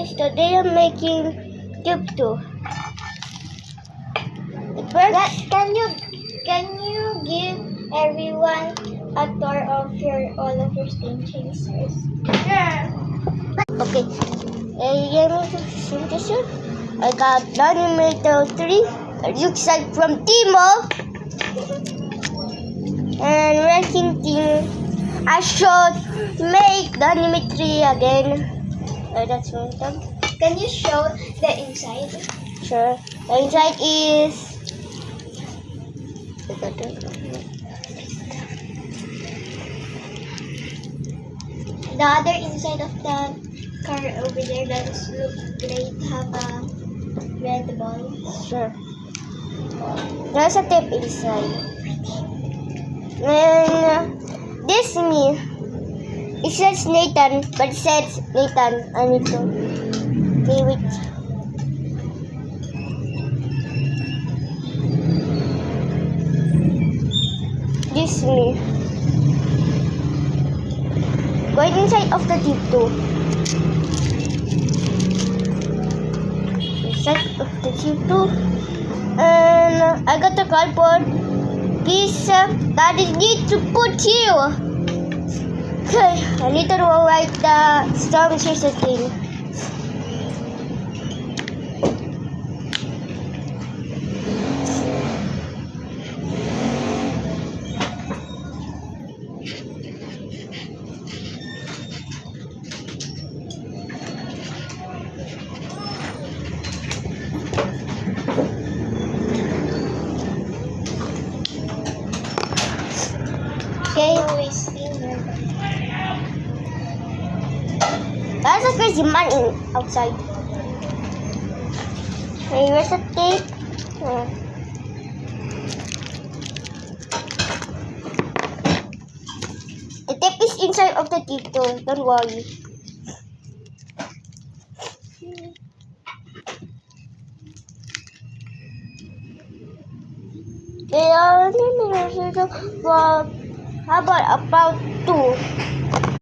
guys, today I'm making tube 2. It works. Can you give everyone a tour of all of your stain chasers? Sure. Okay. I got Dynamite 3. It looks like from Timo. And Wrecking Team. I should make Dynamite 3 again. That's one thing. Can you show the inside? Sure. The inside is The other inside of the car over there does look like have a red ball. sure. There's a tape inside. And this me. It says Nathan, but it says Nathan. I need to. Okay, wait. This me. Going inside of the tube 2. Inside of the tube 2. And I got the cardboard. This that is need to put here. Okay, I need to write the strong scissor thing. Okay. There's a crazy man outside. Hey, where's the tape? The tape is inside of the tube too. Don't worry. How about 2?